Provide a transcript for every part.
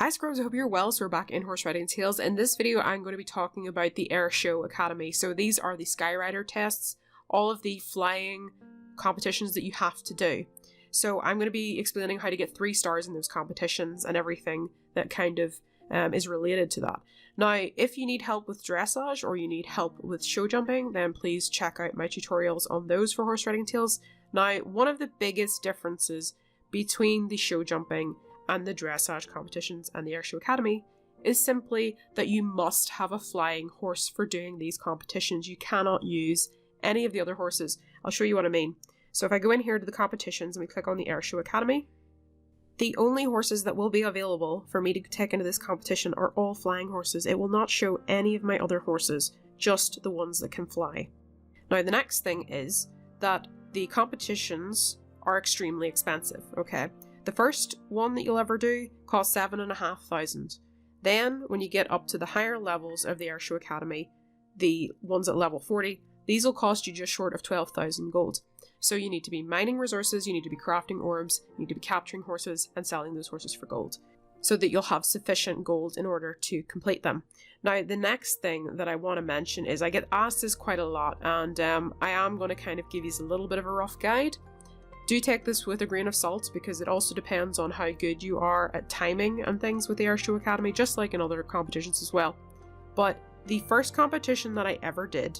Hi Scrubs, I hope you're well. So we're back in Horse Riding Tales. In this video I'm going to be talking about the Air Show Academy. So these are the Skyrider tests, all of the flying competitions that you have to do. So I'm going to be explaining how to get 3 stars in those competitions and everything that kind of is related to that. Now, if you need help with dressage or you need help with show jumping, then please check out my tutorials on those for Horse Riding Tales. Now, one of the biggest differences between the show jumping and the dressage competitions and the Air Show Academy is simply that you must have a flying horse for doing these competitions. You cannot use any of the other horses. I'll show you what I mean. So if I go in here to the competitions and we click on the Air Show Academy, the only horses that will be available for me to take into this competition are all flying horses. It will not show any of my other horses, just the ones that can fly. Now the next thing is that the competitions are extremely expensive, okay? The first one that you'll ever do costs 7,500. Then, when you get up to the higher levels of the Air Show Academy, the ones at level 40, these will cost you just short of 12,000 gold. So you need to be mining resources, you need to be crafting orbs, you need to be capturing horses and selling those horses for gold, so that you'll have sufficient gold in order to complete them. Now, the next thing that I want to mention is I get asked this quite a lot, and I am going to kind of give you a little bit of a rough guide. Do take this with a grain of salt, because it also depends on how good you are at timing and things with the Air Show Academy, just like in other competitions as well. But the first competition that I ever did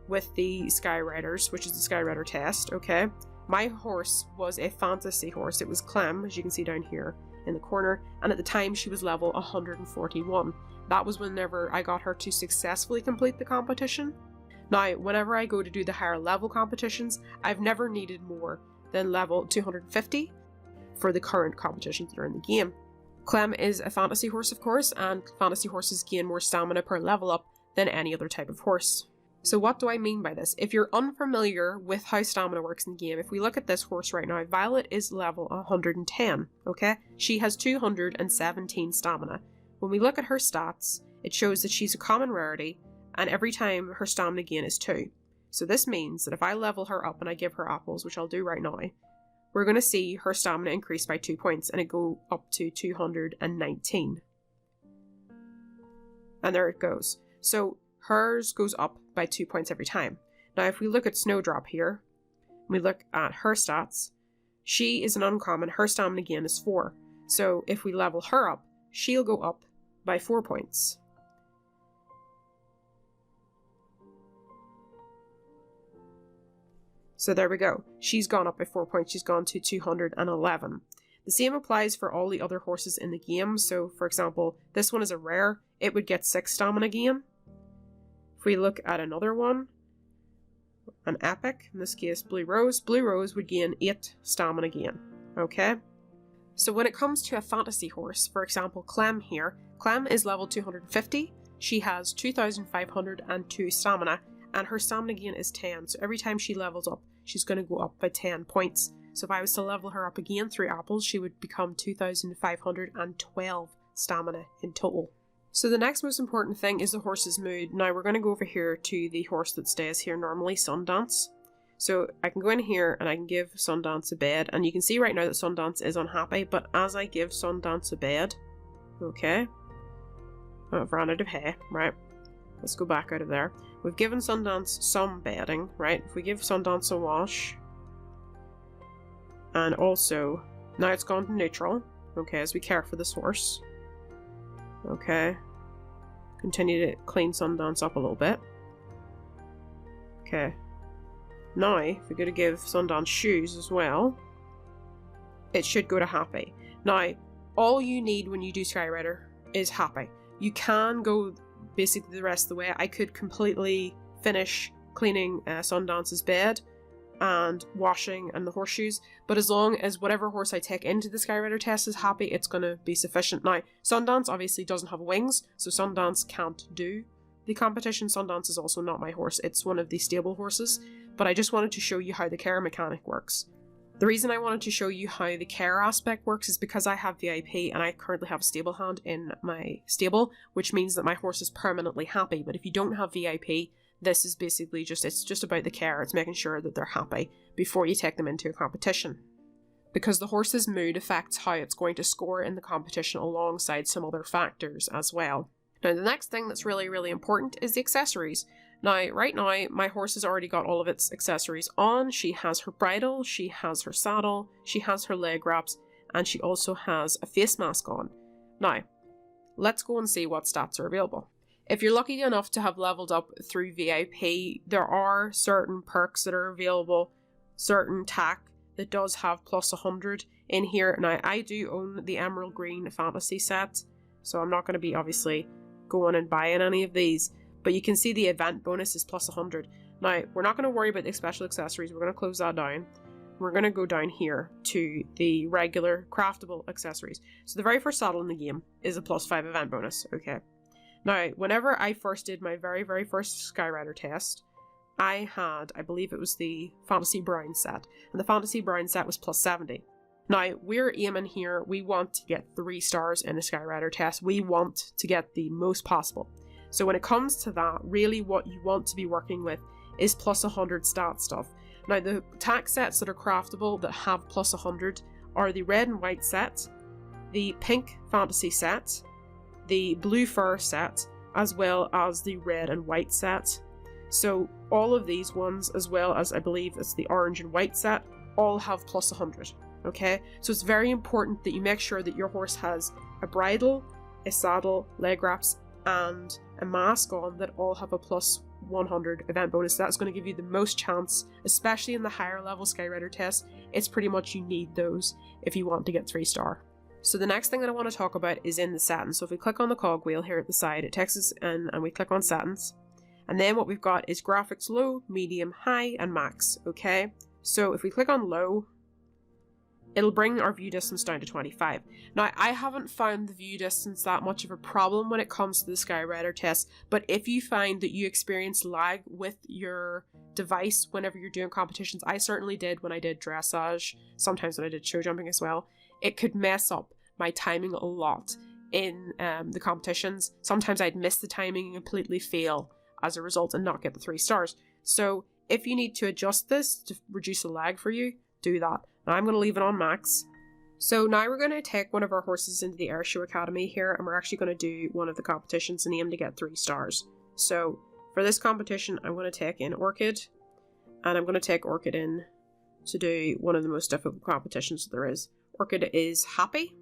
with the Skyriders, which is the Skyrider test, okay, my horse was a fantasy horse. It was Clem, as you can see down here in the corner, and at the time she was level 141. That was whenever I got her to successfully complete the competition. Now, whenever I go to do the higher level competitions, I've never needed more than level 250 for the current competitions that are in the game. Clem is a fantasy horse, of course, and fantasy horses gain more stamina per level up than any other type of horse. So what do I mean by this? If you're unfamiliar with how stamina works in the game, if we look at this horse right now, Violet is level 110, okay? She has 217 stamina. When we look at her stats, it shows that she's a common rarity, and every time her stamina gain is 2. So this means that if I level her up and I give her apples, which I'll do right now, we're going to see her stamina increase by 2 points and it go up to 219. And there it goes. So hers goes up by 2 points every time. Now if we look at Snowdrop here, we look at her stats, she is an uncommon, her stamina gain is 4. So if we level her up, she'll go up by 4 points. So there we go. She's gone up by 4 points. She's gone to 211. The same applies for all the other horses in the game. So, for example, this one is a rare. It would get 6 stamina gain. If we look at another one, an epic, in this case Blue Rose would gain 8 stamina gain. Okay? So when it comes to a fantasy horse, for example, Clem here, Clem is level 250. She has 2,502 stamina. And her stamina gain is 10, so every time she levels up, she's going to go up by 10 points. So if I was to level her up again through apples, she would become 2,512 stamina in total. So the next most important thing is the horse's mood. Now we're going to go over here to the horse that stays here normally, Sundance. So I can go in here and I can give Sundance a bed, and you can see right now that Sundance is unhappy, but as I give Sundance a bed, okay, I've run out of hay, right? Let's go back out of there. We've given Sundance some bedding, right? If we give Sundance a wash, and also, now it's gone to neutral, okay, as we care for this horse. Okay. Continue to clean Sundance up a little bit. Okay. Now, if we're going to give Sundance shoes as well, it should go to happy. Now, all you need when you do Skyrider is happy. You can go basically the rest of the way. I could completely finish cleaning Sundance's bed and washing and the horseshoes, but as long as whatever horse I take into the Skyrider test is happy, it's going to be sufficient. Now, Sundance obviously doesn't have wings, so Sundance can't do the competition. Sundance is also not my horse, it's one of the stable horses, but I just wanted to show you how the care mechanic works. The reason I wanted to show you how the care aspect works is because I have VIP and I currently have a stable hand in my stable, which means that my horse is permanently happy. But if you don't have VIP, this is basically it's just about the care. It's making sure that they're happy before you take them into a competition. because the horse's mood affects how it's going to score in the competition alongside some other factors as well. Now, the next thing that's really, really important is the accessories. Now, right now, my horse has already got all of its accessories on. She has her bridle, she has her saddle, she has her leg wraps, and she also has a face mask on. Now, let's go and see what stats are available. If you're lucky enough to have leveled up through VIP, there are certain perks that are available, certain tack that does have plus 100 in here. Now, I do own the Emerald Green Fantasy set, so I'm not going to be obviously going and buying any of these, but you can see the event bonus is plus 100. Now, we're not going to worry about the special accessories. We're going to close that down. We're going to go down here to the regular craftable accessories. So the very first saddle in the game is a plus 5 event bonus, okay? Now, whenever I first did my very, very first Skyrider test, I had, I believe it was the Fantasy Brown set, and the Fantasy Brown set was plus 70. Now, we're aiming here, we want to get 3 stars in a Skyrider test. We want to get the most possible. So when it comes to that, really what you want to be working with is plus 100 stat stuff. Now, the tack sets that are craftable that have plus 100 are the red and white set, the pink fantasy set, the blue fur set, as well as the red and white set. So all of these ones, as well as I believe it's the orange and white set, all have plus 100. Okay, so it's very important that you make sure that your horse has a bridle, a saddle, leg wraps, and a mask on that all have a plus 100 event bonus. That's going to give you the most chance, especially in the higher level Skyrider tests. It's pretty much you need those if you want to get 3 star. So the next thing that I want to talk about is in the settings. So if we click on the cogwheel here at the side, it takes us in and we click on settings. And then what we've got is graphics low, medium, high, and max. Okay, so if we click on low, it'll bring our view distance down to 25. Now, I haven't found the view distance that much of a problem when it comes to the Skyrider test, but if you find that you experience lag with your device whenever you're doing competitions, I certainly did when I did dressage, sometimes when I did show jumping as well, it could mess up my timing a lot in the competitions. Sometimes I'd miss the timing and completely fail as a result and not get the 3 stars. So if you need to adjust this to reduce the lag for you, do that. Now I'm going to leave it on max. So now we're going to take one of our horses into the Airshow Academy here, and we're actually going to do one of the competitions and aim to get 3 stars. So for this competition, I'm going to take in Orchid, and I'm going to take Orchid in to do one of the most difficult competitions there is. Orchid is happy.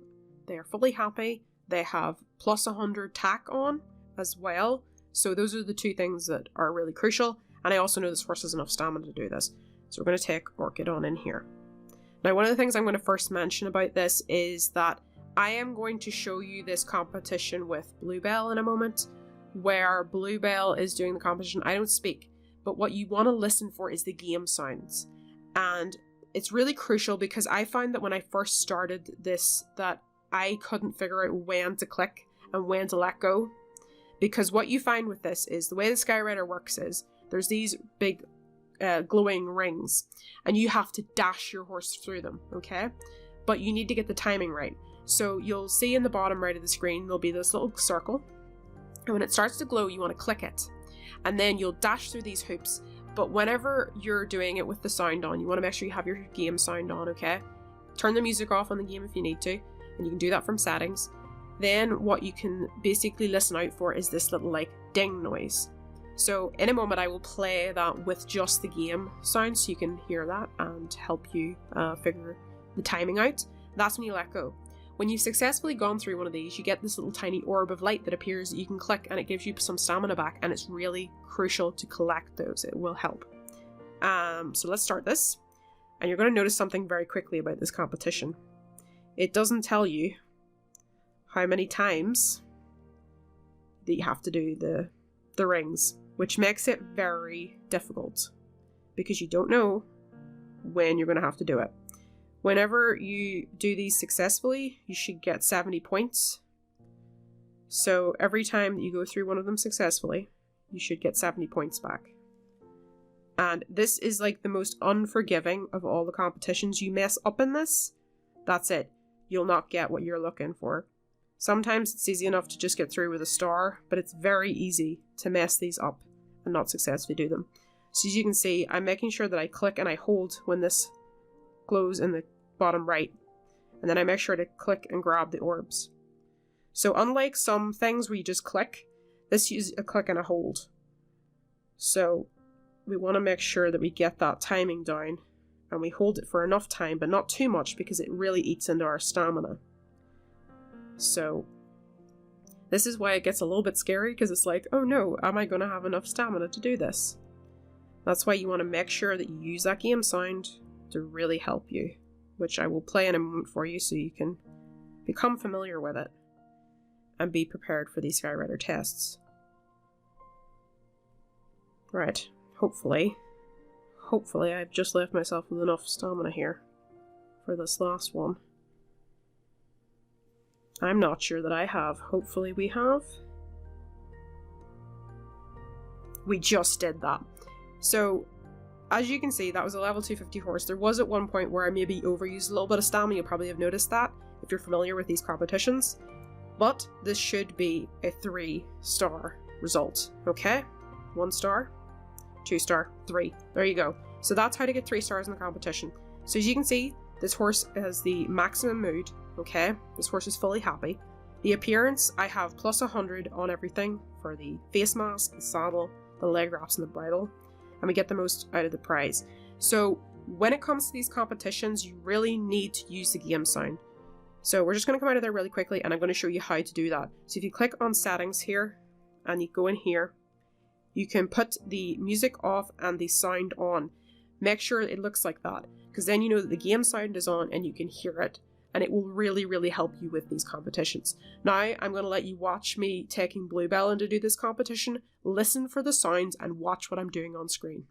They are fully happy. They have plus 100 tack on as well. So those are the 2 things that are really crucial. And I also know this horse has enough stamina to do this. So we're going to take Orchid on in here. Now, one of the things I'm going to first mention about this is that I am going to show you this competition with Bluebell in a moment, where Bluebell is doing the competition. I don't speak, but what you want to listen for is the game sounds. And it's really crucial because I found that when I first started this, that I couldn't figure out when to click and when to let go. Because what you find with this is the way the Skyrider works is there's these big glowing rings, and you have to dash your horse through them, okay? But you need to get the timing right. So you'll see in the bottom right of the screen there'll be this little circle, and when it starts to glow you want to click it, and then you'll dash through these hoops. But whenever you're doing it with the sound on, you want to make sure you have your game sound on, okay? Turn the music off on the game if you need to, and you can do that from settings. Then what you can basically listen out for is this little like ding noise. So in a moment I will play that with just the game sound so you can hear that and help you figure the timing out. That's when you let go. When you've successfully gone through one of these, you get this little tiny orb of light that appears that you can click, and it gives you some stamina back, and it's really crucial to collect those. It will help. So let's start this, and you're going to notice something very quickly about this competition. It doesn't tell you how many times that you have to do the rings, which makes it very difficult because you don't know when you're going to have to do it. Whenever you do these successfully, you should get 70 points. So every time that you go through one of them successfully, you should get 70 points back. And this is like the most unforgiving of all the competitions. You mess up in this, that's it. You'll not get what you're looking for. Sometimes it's easy enough to just get through with a star, but it's very easy to mess these up and not successfully do them. So as you can see, I'm making sure that I click and I hold when this glows in the bottom right. And then I make sure to click and grab the orbs. So unlike some things where you just click, this uses a click and a hold. So we want to make sure that we get that timing down and we hold it for enough time, but not too much because it really eats into our stamina. So this is why it gets a little bit scary, because it's like, oh no, am I going to have enough stamina to do this? That's why you want to make sure that you use that game sound to really help you, which I will play in a moment for you so you can become familiar with it and be prepared for these Skywriter tests. Right, hopefully I've just left myself with enough stamina here for this last one. I'm not sure that I have. Hopefully we have. We just did that. So, as you can see, that was a level 250 horse. There was at one point where I maybe overused a little bit of stamina. You'll probably have noticed that if you're familiar with these competitions. But this should be a 3-star result, okay? 1 star, 2 star, 3. There you go. So that's how to get 3 stars in the competition. So as you can see, this horse has the maximum mood, okay? This horse is fully happy. The appearance, I have plus 100 on everything for the face mask, the saddle, the leg wraps, and the bridle. And we get the most out of the prize. So when it comes to these competitions, you really need to use the game sound. So we're just going to come out of there really quickly and I'm going to show you how to do that. So if you click on settings here and you go in here, you can put the music off and the sound on. Make sure it looks like that, because then you know that the game sound is on and you can hear it. And it will really, really help you with these competitions. Now, I'm going to let you watch me taking Bluebell in to do this competition. Listen for the sounds and watch what I'm doing on screen.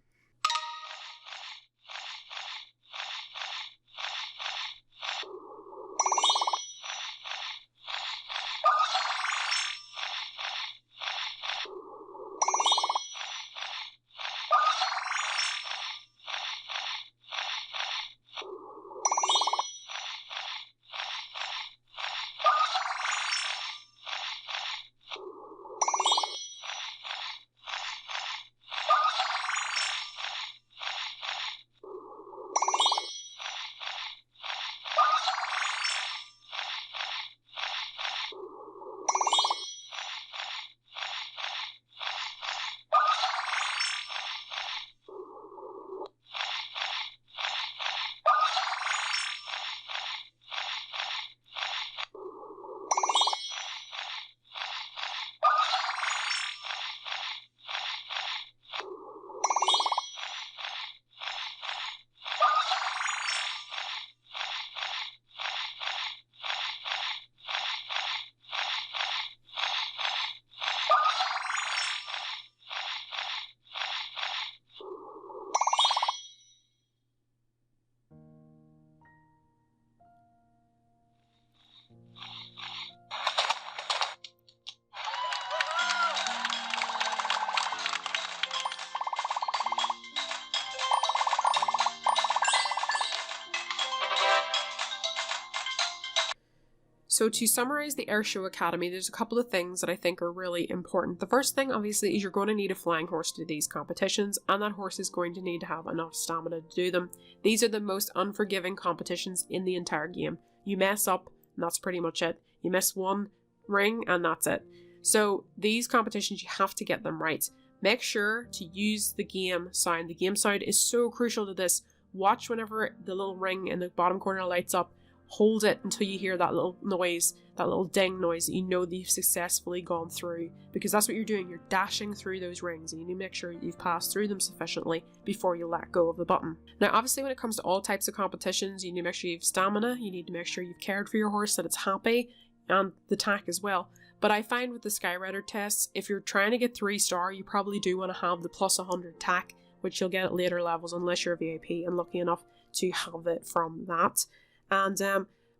So to summarize the Airshow Academy, there's a couple of things that I think are really important. The first thing, obviously, is you're going to need a flying horse to do these competitions, and that horse is going to need to have enough stamina to do them. These are the most unforgiving competitions in the entire game. You mess up, and that's pretty much it. You miss one ring, and that's it. So these competitions, you have to get them right. Make sure to use the game sound. The game sound is so crucial to this. Watch whenever the little ring in the bottom corner lights up. Hold it until you hear that little noise, that little ding noise that you know that you've successfully gone through, because that's what you're doing. You're dashing through those rings and you need to make sure you've passed through them sufficiently before you let go of the button. Now obviously when it comes to all types of competitions, you need to make sure you have stamina, you need to make sure you've cared for your horse, that it's happy, and the tack as well. But I find with the Skywriter tests, if you're trying to get 3-star, you probably do want to have the plus 100 tack, which you'll get at later levels unless you're a VIP and lucky enough to have it from that. And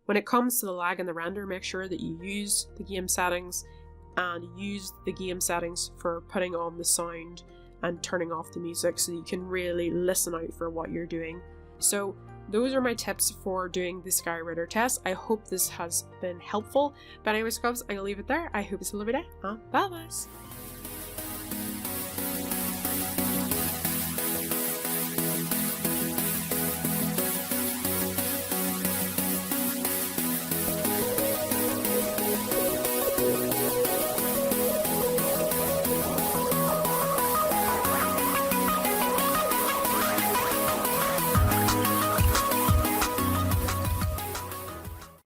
when it comes to the lag and the render, make sure that you use the game settings and use the game settings for putting on the sound and turning off the music so you can really listen out for what you're doing. So those are my tips for doing the Skywriter test. I hope this has been helpful. But anyway, Scrubs, I'm going to leave it there. I hope it's a lovely day. Bye-bye.